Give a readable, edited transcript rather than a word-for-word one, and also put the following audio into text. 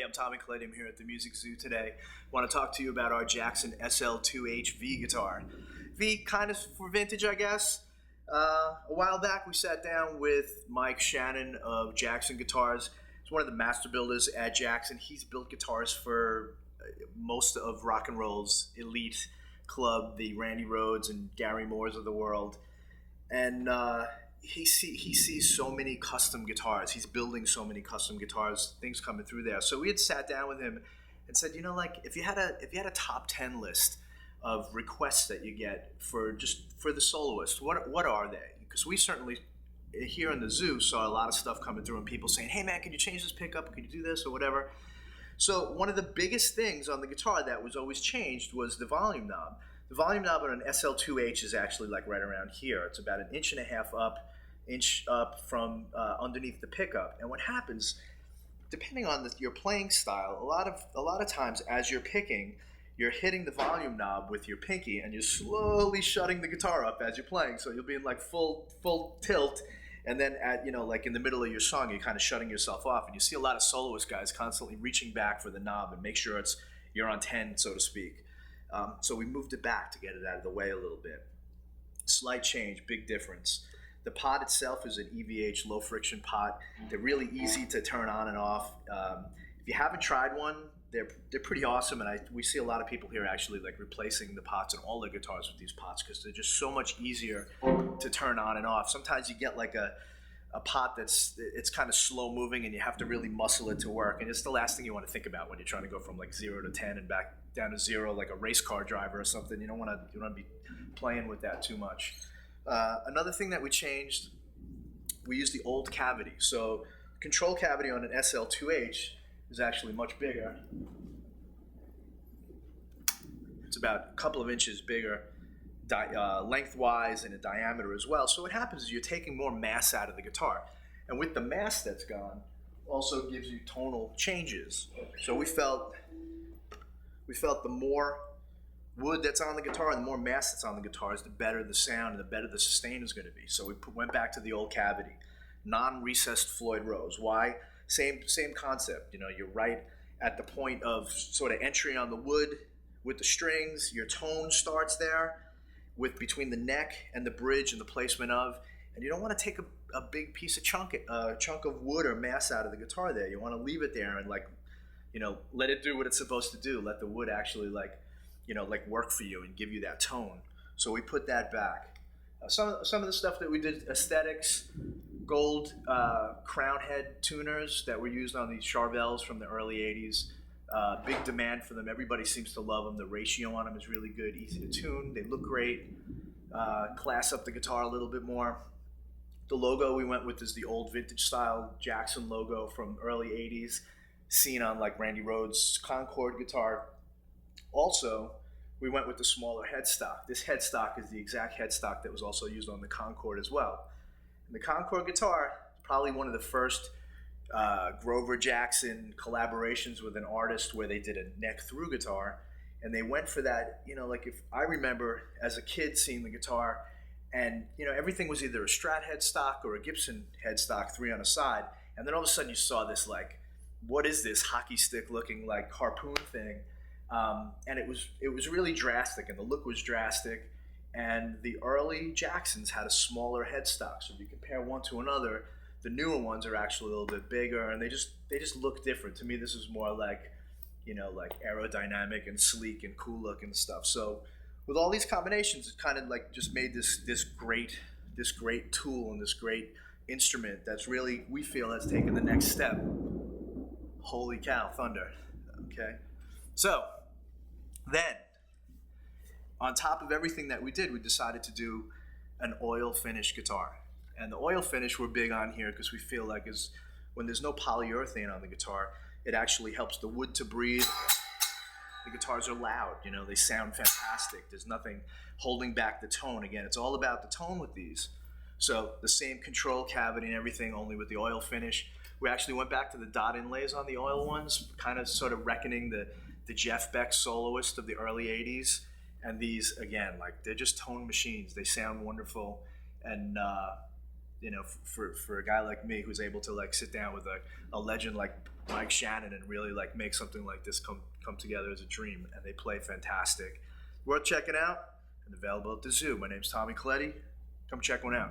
I'm Tommy Colletti. I'm here at the Music Zoo today. I want to talk to you about our Jackson SL2H-V guitar. V, kind of for vintage, I guess. A while back, we sat down with Mike Shannon of Jackson Guitars. He's one of the master builders at Jackson. He's built guitars for most of rock and roll's elite club, the Randy Rhoads and Gary Moores of the world. And he sees so many custom guitars. He's building so many custom guitars, things coming through there. So we had sat down with him and said, you know, like if you had a top 10 list of requests that you get for the soloist, what are they? Because we certainly here in the zoo saw a lot of stuff coming through and people saying, hey man, can you change this pickup? Can you do this or whatever? So one of the biggest things on the guitar that was always changed was the volume knob. The volume knob on an SL2H is actually like right around here. It's about 1.5 inches up from underneath the pickup. And what happens, depending on your playing style, a lot of times as you're picking, you're hitting the volume knob with your pinky and you're slowly shutting the guitar up as you're playing. So you'll be in like full tilt, and then at, you know, like in the middle of your song, you're kind of shutting yourself off. And you see a lot of soloist guys constantly reaching back for the knob and make sure you're on 10, so to speak. So we moved it back to get it out of the way a little bit. Slight change, big difference. The pot itself is an EVH low friction pot. They're really easy to turn on and off. If you haven't tried one, they're pretty awesome, and we see a lot of people here actually like replacing the pots in all their guitars with these pots because they're just so much easier to turn on and off. Sometimes you get like a pot it's kind of slow moving and you have to really muscle it to work, and it's the last thing you want to think about when you're trying to go from like 0 to 10 and back down to 0 like a race car driver or something. You don't want to be playing with that too much. Another thing that we changed, we used the old cavity. So control cavity on an SL2H is actually much bigger. It's about a couple of inches bigger lengthwise and in diameter as well. So what happens is you're taking more mass out of the guitar. And with the mass that's gone, also gives you tonal changes. So we felt the more wood that's on the guitar and the more mass that's on the guitars, the better the sound and the better the sustain is going to be. So we went back to the old cavity, non-recessed Floyd Rose. Why? Same concept. You know, you're right at the point of sort of entry on the wood with the strings. Your tone starts there with between the neck and the bridge and the placement of, and you don't want to take a big piece of chunk of wood or mass out of the guitar there. You want to leave it there and let it do what it's supposed to do. Let the wood actually work for you and give you that tone. So we put that back. Some of the stuff that we did, aesthetics, gold crown head tuners that were used on these Charvels from the early 80s. Big demand for them. Everybody seems to love them. The ratio on them is really good, easy to tune. They look great. Class up the guitar a little bit more. The logo we went with is the old vintage style Jackson logo from early 80s, seen on like Randy Rhoads Concorde guitar. Also, we went with the smaller headstock. This headstock is the exact headstock that was also used on the Concorde as well. And the Concorde guitar is probably one of the first Grover Jackson collaborations with an artist where they did a neck through guitar, and they went for that. You know, like if I remember as a kid seeing the guitar, and you know everything was either a Strat headstock or a Gibson headstock, 3 on a side, and then all of a sudden you saw this like, what is this hockey stick looking like harpoon thing? And it was really drastic, and the look was drastic. And the early Jacksons had a smaller headstock, so if you compare one to another, the newer ones are actually a little bit bigger, and they just look different. To me, this is more like, you know, like aerodynamic and sleek and cool looking stuff. So with all these combinations, it kind of like just made this great tool and this great instrument that's really, we feel, has taken the next step. Holy cow, thunder. Okay. So then, on top of everything that we did, we decided to do an oil finish guitar. And the oil finish we're big on here because we feel like when there's no polyurethane on the guitar, it actually helps the wood to breathe. The guitars are loud, you know, they sound fantastic. There's nothing holding back the tone. Again, it's all about the tone with these. So the same control cavity and everything, only with the oil finish. We actually went back to the dot inlays on the oil ones, kind of sort of reckoning the Jeff Beck Soloist of the early 80s. And these, again, like they're just tone machines. They sound wonderful. And you know, for a guy like me who's able to like sit down with a legend like Mike Shannon and really like make something like this come together as a dream. And they play fantastic. Worth checking out and available at the Zoo. My name's Tommy Colletti. Come check one out.